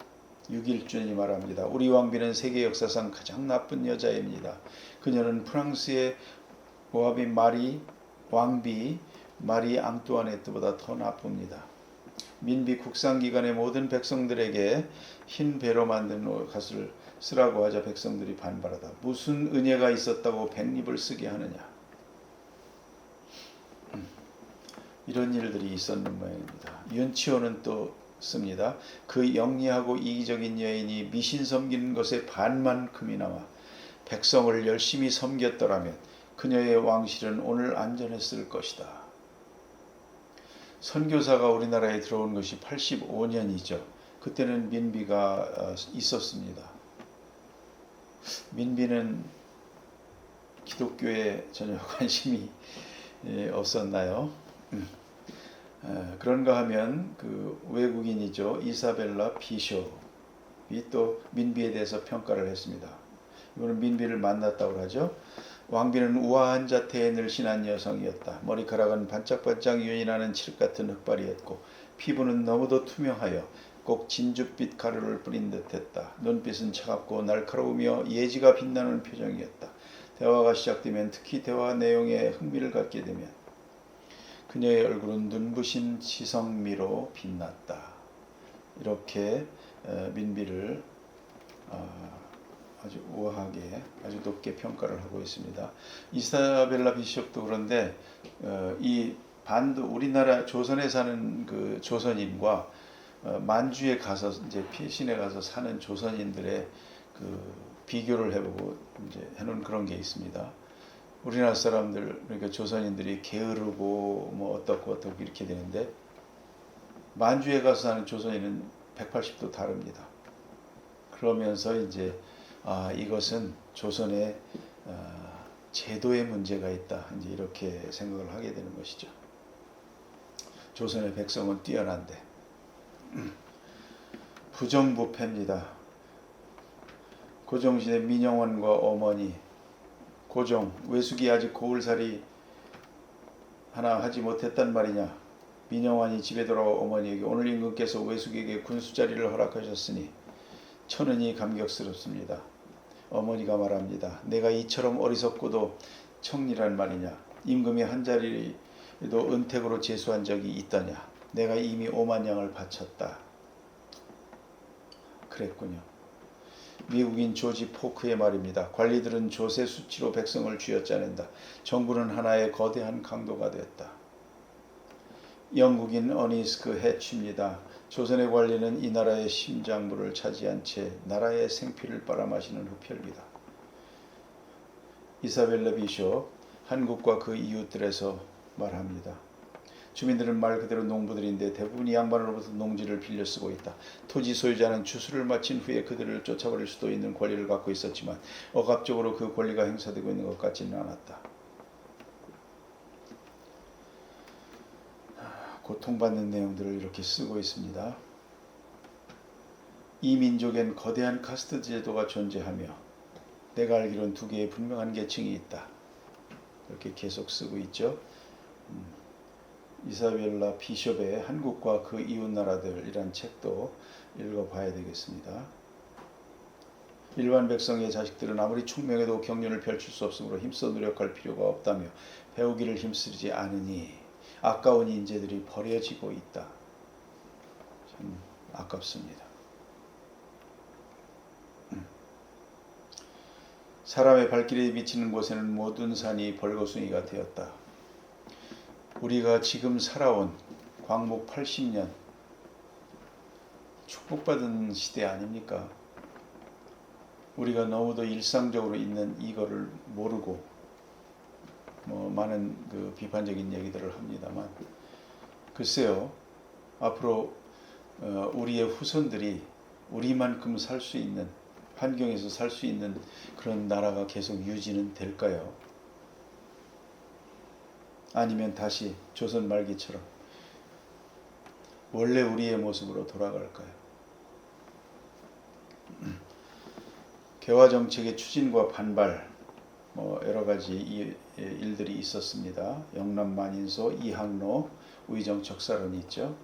6일준이 말합니다. 우리 왕비는 세계 역사상 가장 나쁜 여자입니다. 그녀는 프랑스의 왕비 마리 앙뚜아네트보다 더 나쁩니다. 민비 국상기관의 모든 백성들에게 흰 배로 만든 옷을 쓰라고 하자 백성들이 반발하다. 무슨 은혜가 있었다고 백립을 쓰게 하느냐. 이런 일들이 있었는 모양입니다. 윤치호는 또 씁니다. 그 영리하고 이기적인 여인이 미신 섬기는 것의 반만큼이나마 백성을 열심히 섬겼더라면 그녀의 왕실은 오늘 안전했을 것이다. 선교사가 우리나라에 들어온 것이 85년이죠. 그때는 민비가 있었습니다. 민비는 기독교에 전혀 관심이 없었나요? 그런가 하면 그 외국인이죠. 이사벨라 비숍이 또 민비에 대해서 평가를 했습니다. 이거는 민비를 만났다고 하죠. 왕비는 우아한 자태에 늘씬한 여성이었다. 머리카락은 반짝반짝 윤이 나는 칠흑 같은 흑발이었고 피부는 너무도 투명하여 꼭 진주빛 가루를 뿌린 듯했다. 눈빛은 차갑고 날카로우며 예지가 빛나는 표정이었다. 대화가 시작되면, 특히 대화 내용에 흥미를 갖게 되면 그녀의 얼굴은 눈부신 지성미로 빛났다. 이렇게 민비를 아주 우아하게 아주 높게 평가를 하고 있습니다. 이사벨라 비숍도 그런데 이 반도 우리나라 조선에 사는 그 조선인과 만주에 가서 이제 피신에 가서 사는 조선인들의 그 비교를 해보고 이제 해놓은 그런 게 있습니다. 우리나라 사람들, 그러니까 조선인들이 게으르고 뭐 어떻고 이렇게 되는데 만주에 가서 사는 조선인은 180도 다릅니다. 그러면서 이제 이것은 조선의 제도의 문제가 있다. 이제 이렇게 생각을 하게 되는 것이죠. 조선의 백성은 뛰어난데 부정부패입니다. 고종시대 민영원과 어머니 고종, 외숙이 아직 고을살이 하나 하지 못했단 말이냐. 민영환이 집에 돌아와 어머니에게 오늘 임금께서 외숙에게 군수자리를 허락하셨으니 천은이 감격스럽습니다. 어머니가 말합니다. 내가 이처럼 어리석고도 청리란 말이냐. 임금이 한 자리도 은택으로 제수한 적이 있더냐. 내가 이미 5만 양을 바쳤다. 그랬군요. 미국인 조지 포크의 말입니다. 관리들은 조세 수치로 백성을 쥐어짜낸다. 정부는 하나의 거대한 강도가 되었다. 영국인 어니스크 해치입니다. 조선의 관리는 이 나라의 심장부를 차지한 채 나라의 생피를 빨아마시는 흡혈귀다. 이사벨라 비숍, 한국과 그 이웃들에서 말합니다. 주민들은 말 그대로 농부들인데 대부분이 양반으로부터 농지를 빌려 쓰고 있다. 토지 소유자는 추수를 마친 후에 그들을 쫓아버릴 수도 있는 권리를 갖고 있었지만 억압적으로 그 권리가 행사되고 있는 것 같지는 않았다. 고통받는 내용들을 이렇게 쓰고 있습니다. 이 민족엔 거대한 카스트 제도가 존재하며 내가 알기로는 두 개의 분명한 계층이 있다. 이렇게 계속 쓰고 있죠. 이사벨라 비숍의 한국과 그 이웃 나라들이란 책도 읽어봐야 되겠습니다. 일반 백성의 자식들은 아무리 총명해도 경륜을 펼칠 수 없으므로 힘써 노력할 필요가 없다며 배우기를 힘쓰지 않으니 아까운 인재들이 버려지고 있다. 참 아깝습니다. 사람의 발길이 비치는 곳에는 모든 산이 벌거숭이가 되었다. 우리가 지금 살아온 광복 80년 축복받은 시대 아닙니까? 우리가 너무도 일상적으로 있는 이거를 모르고 많은 그 비판적인 얘기들을 합니다만, 글쎄요, 앞으로 우리의 후손들이 우리만큼 살 수 있는 환경에서 살 수 있는 그런 나라가 계속 유지는 될까요? 아니면 다시 조선 말기처럼 원래 우리의 모습으로 돌아갈까요? 개화 정책의 추진과 반발, 여러 가지 일들이 있었습니다. 영남 만인소, 이항로, 우의정 척사론이 있죠.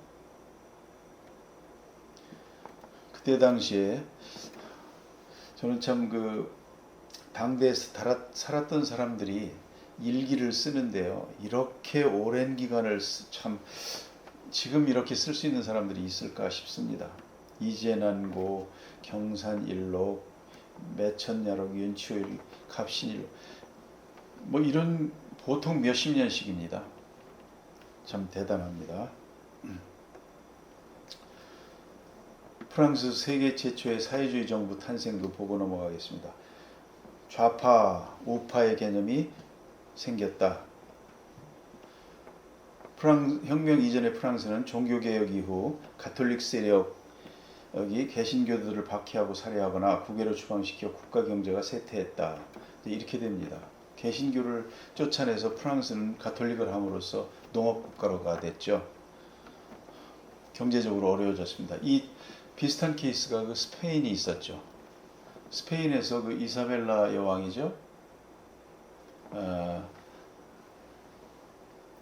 그때 당시에 저는 참 그 당대에서 살았던 사람들이 일기를 쓰는데요, 이렇게 오랜 기간을 참 지금 이렇게 쓸 수 있는 사람들이 있을까 싶습니다. 이재난고, 경산일록, 매천야록, 윤치호일, 갑신일록, 이런 보통 몇십 년씩입니다. 참 대단합니다. 프랑스 세계 최초의 사회주의 정부 탄생도 보고 넘어가겠습니다. 좌파, 우파의 개념이 생겼다. 혁명 이전의 프랑스는 종교개혁 이후 가톨릭 세력이 개신교들을 박해하고 살해하거나 국외로 추방시켜 국가경제가 쇠퇴했다. 이렇게 됩니다. 개신교를 쫓아내서 프랑스는 가톨릭을 함으로써 농업국가로가 됐죠. 경제적으로 어려워졌습니다. 이 비슷한 케이스가 그 스페인이 있었죠. 스페인에서 그 이사벨라 여왕이죠.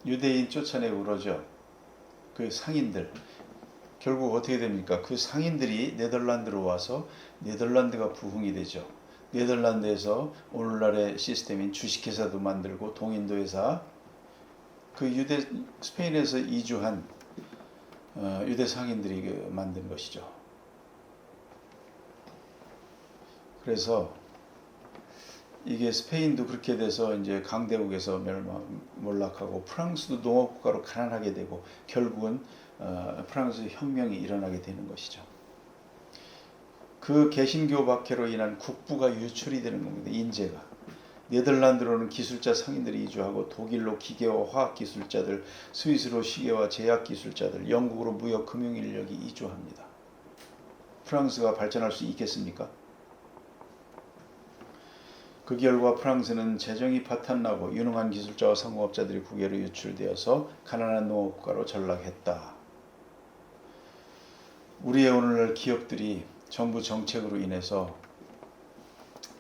유대인 쫓아내고 그러죠. 그 상인들. 결국 어떻게 됩니까? 그 상인들이 네덜란드로 와서 네덜란드가 부흥이 되죠. 네덜란드에서 오늘날의 시스템인 주식회사도 만들고 동인도회사, 그 스페인에서 이주한 유대 상인들이 만든 것이죠. 그래서 이게 스페인도 그렇게 돼서 이제 강대국에서 몰락하고 프랑스도 농업국가로 가난하게 되고 결국은 프랑스 혁명이 일어나게 되는 것이죠. 그 개신교 박해로 인한 국부가 유출이 되는 겁니다. 인재가. 네덜란드로는 기술자 상인들이 이주하고 독일로 기계와 화학 기술자들, 스위스로 시계와 제약 기술자들, 영국으로 무역 금융 인력이 이주합니다. 프랑스가 발전할 수 있겠습니까? 그 결과 프랑스는 재정이 파탄나고 유능한 기술자와 상공업자들이 국외로 유출되어서 가난한 농업국가로 전락했다. 우리의 오늘날 기업들이 정부 정책으로 인해서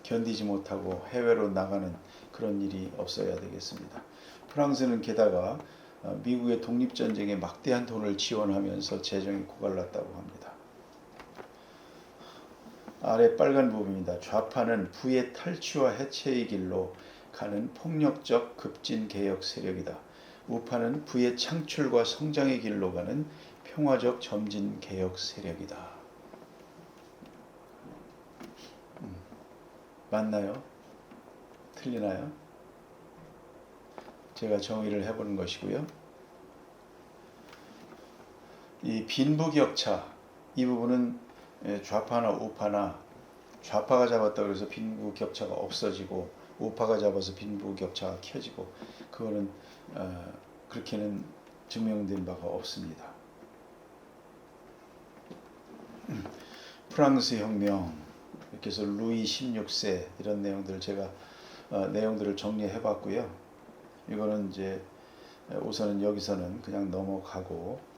견디지 못하고 해외로 나가는 그런 일이 없어야 되겠습니다. 프랑스는 게다가 미국의 독립전쟁에 막대한 돈을 지원하면서 재정이 고갈났다고 합니다. 아래 빨간 부분입니다. 좌파는 부의 탈취와 해체의 길로 가는 폭력적 급진 개혁 세력이다. 우파는 부의 창출과 성장의 길로 가는 평화적 점진 개혁 세력이다. 맞나요? 틀리나요? 제가 정의를 해보는 것이고요. 이 빈부격차, 이 부분은 좌파나 우파나, 좌파가 잡았다 그래서 빈부격차가 없어지고 우파가 잡아서 빈부격차가 켜지고, 그거는 그렇게는 증명된 바가 없습니다. 프랑스 혁명, 이렇게 해서 루이 16세 이런 내용들을 제가 내용들을 정리해 봤고요. 이거는 이제 우선은 여기서는 그냥 넘어가고,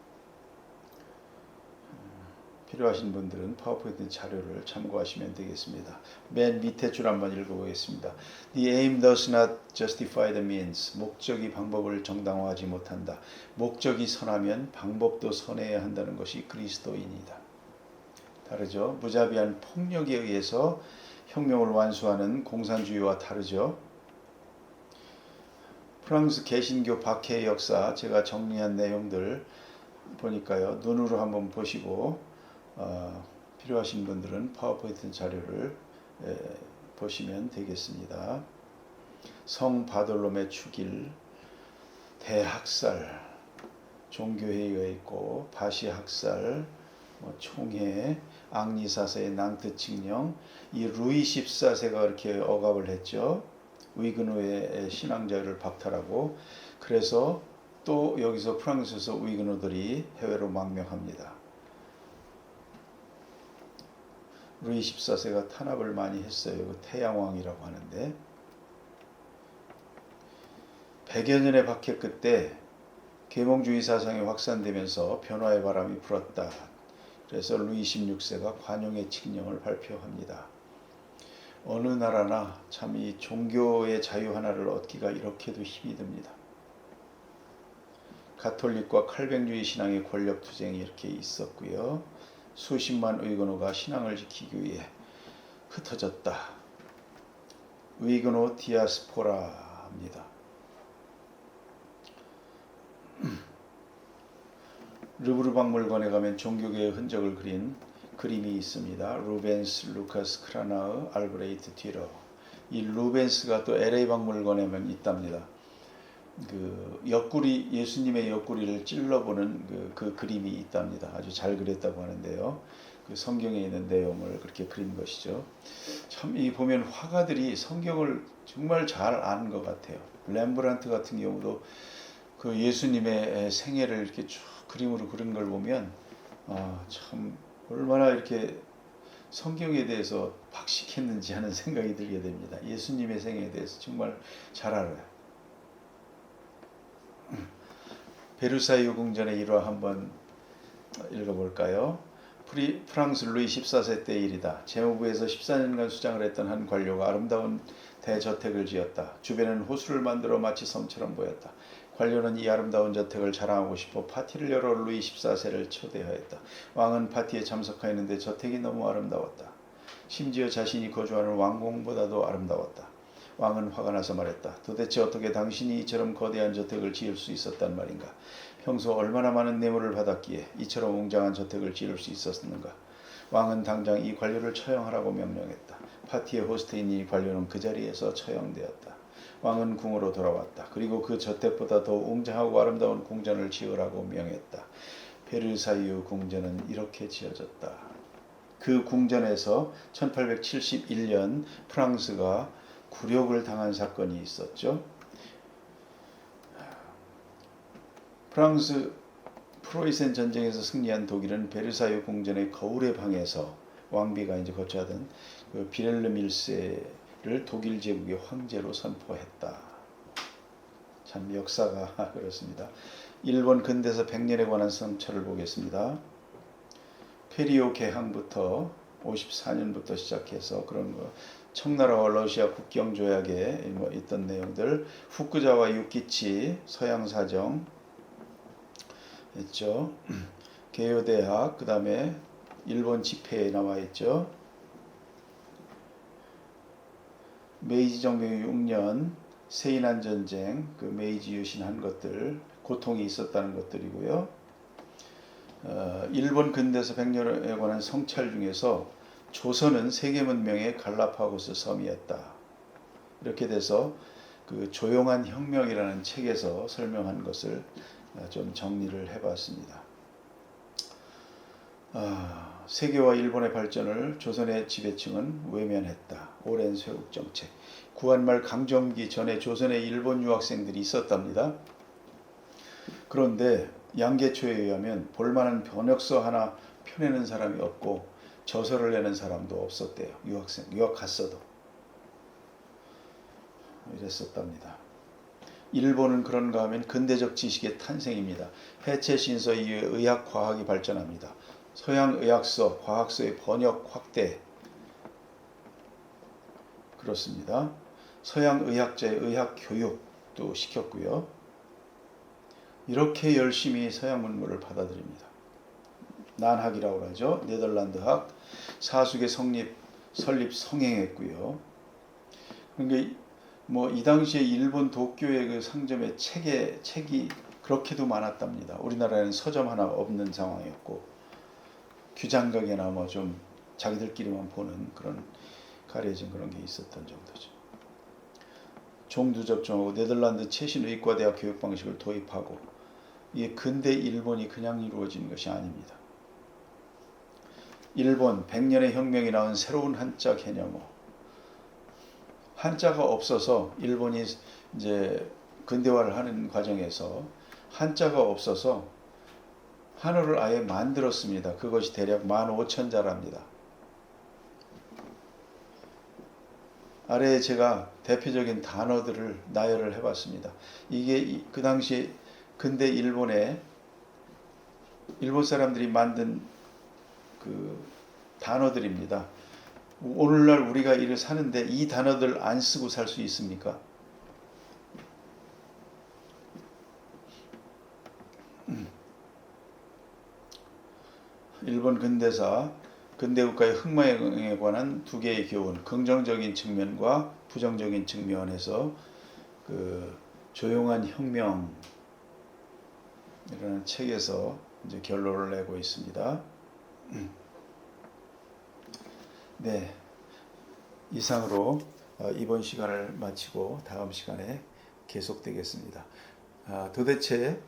필요하신 분들은 파워포인트 자료를 참고하시면 되겠습니다. 맨 밑에 줄 한번 읽어보겠습니다. The aim does not justify the means. 목적이 방법을 정당화하지 못한다. 목적이 선하면 방법도 선해야 한다는 것이 그리스도인이다. 다르죠. 무자비한 폭력에 의해서 혁명을 완수하는 공산주의와 다르죠. 프랑스 개신교 박해의 역사, 제가 정리한 내용들 보니까요, 눈으로 한번 보시고 필요하신 분들은 파워포인트 자료를 보시면 되겠습니다. 성 바돌롬의 축일, 대학살, 종교회의가 있고 바시학살, 총회, 앙리사사의 낭트칙령, 이 루이 14세가 이렇게 억압을 했죠. 위그노의 신앙자를 박탈하고, 그래서 또 여기서 프랑스에서 위그노들이 해외로 망명합니다. 루이 14세가 탄압을 많이 했어요. 그 태양왕이라고 하는데 100여 년의 박해 끝에 계몽주의 사상이 확산되면서 변화의 바람이 불었다. 그래서 루이 16세가 관용의 칙령을 발표합니다. 어느 나라나 참 이 종교의 자유 하나를 얻기가 이렇게도 힘이 듭니다. 가톨릭과 칼뱅주의 신앙의 권력 투쟁이 이렇게 있었고요. 수십만 의건호가 신앙을 지키기 위해 흩어졌다. 의건호 디아스포라입니다. 르브르 박물관에 가면 종교계의 흔적을 그린 그림이 있습니다. 루벤스, 루카스 크라나흐, 알브레이트 뒤러. 이 루벤스가 또 LA 박물관에만 있답니다. 그 옆구리, 예수님의 옆구리를 찔러보는 그 그림이 있답니다. 아주 잘 그렸다고 하는데요. 그 성경에 있는 내용을 그렇게 그린 것이죠. 참 이 보면 화가들이 성경을 정말 잘 아는 것 같아요. 렘브란트 같은 경우도 그 예수님의 생애를 이렇게 쭉 그림으로 그린 걸 보면 참 얼마나 이렇게 성경에 대해서 박식했는지 하는 생각이 들게 됩니다. 예수님의 생애에 대해서 정말 잘 알아요. 베르사유 궁전의 일화 한번 읽어볼까요? 프랑스 루이 14세 때 일이다. 재무부에서 14년간 수장을 했던 한 관료가 아름다운 대저택을 지었다. 주변에는 호수를 만들어 마치 섬처럼 보였다. 관료는 이 아름다운 저택을 자랑하고 싶어 파티를 열어 루이 14세를 초대하였다. 왕은 파티에 참석하였는데 저택이 너무 아름다웠다. 심지어 자신이 거주하는 왕궁보다도 아름다웠다. 왕은 화가 나서 말했다. 도대체 어떻게 당신이 이처럼 거대한 저택을 지을 수 있었단 말인가? 평소 얼마나 많은 뇌물을 받았기에 이처럼 웅장한 저택을 지을 수 있었는가? 왕은 당장 이 관료를 처형하라고 명령했다. 파티의 호스트인 이 관료는 그 자리에서 처형되었다. 왕은 궁으로 돌아왔다. 그리고 그 저택보다 더 웅장하고 아름다운 궁전을 지으라고 명했다. 베르사유 궁전은 이렇게 지어졌다. 그 궁전에서 1871년 프랑스가 굴욕을 당한 사건이 있었죠. 프랑스 프로이센 전쟁에서 승리한 독일은 베르사유 궁전의 거울의 방에서 왕비가 이제 거처하던 그 비렐름 1세를 독일 제국의 황제로 선포했다. 참 역사가 그렇습니다. 일본 근대사 100년에 관한 성찰을 보겠습니다. 페리오 개항부터 54년부터 시작해서 그런 거, 청나라와 러시아 국경 조약에 있던 내용들, 후쿠자와 유키치 서양 사정 있죠. 개요대학, 그 다음에 일본 집회에 나와 있죠. 메이지 정병 6년 세이난 전쟁, 그 메이지 유신한 것들, 고통이 있었다는 것들이고요. 일본 근대사 100년에 관한 성찰 중에서 조선은 세계 문명의 갈라파고스 섬이었다. 이렇게 돼서 그 조용한 혁명이라는 책에서 설명한 것을 좀 정리를 해봤습니다. 세계와 일본의 발전을 조선의 지배층은 외면했다. 오랜 쇄국 정책. 구한말 강점기 전에 조선에 일본 유학생들이 있었답니다. 그런데 양계초에 의하면 볼만한 번역서 하나 펴내는 사람이 없고 저서를 내는 사람도 없었대요. 유학 갔어도. 이랬었답니다. 일본은 그런가 하면 근대적 지식의 탄생입니다. 해체 신서 이후에 의학 과학이 발전합니다. 서양 의학서, 과학서의 번역 확대. 그렇습니다. 서양 의학자의 의학 교육도 시켰고요. 이렇게 열심히 서양 문물을 받아들입니다. 난학이라고 하죠. 네덜란드학, 사숙의 설립 성행했고요. 그러니까 이 당시에 일본 도쿄의 그 상점에 책이 그렇게도 많았답니다. 우리나라에는 서점 하나 없는 상황이었고, 규장각이나 좀 자기들끼리만 보는 그런 가려진 그런 게 있었던 정도죠. 종두 접종하고 네덜란드 최신 의과대학 교육 방식을 도입하고 이 근대 일본이 그냥 이루어진 것이 아닙니다. 일본 100년의 혁명이 낳은 새로운 한자 개념어. 한자가 없어서 일본이 이제 근대화를 하는 과정에서 한자가 없어서 한어를 아예 만들었습니다. 그것이 대략 15,000자랍니다. 아래에 제가 대표적인 단어들을 나열을 해봤습니다. 이게 그 당시 근대 일본 사람들이 만든 그 단어들입니다. 오늘날 우리가 이를 사는데 이 단어들 안 쓰고 살 수 있습니까? 일본 근대사, 근대국가의 흥망에 관한 두 개의 교훈, 긍정적인 측면과 부정적인 측면에서 그 조용한 혁명이라는 책에서 이제 결론을 내고 있습니다. 네, 이상으로 이번 시간을 마치고 다음 시간에 계속되겠습니다. 도대체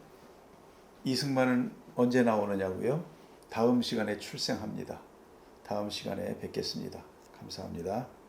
이승만은 언제 나오느냐고요? 다음 시간에 출생합니다. 다음 시간에 뵙겠습니다. 감사합니다.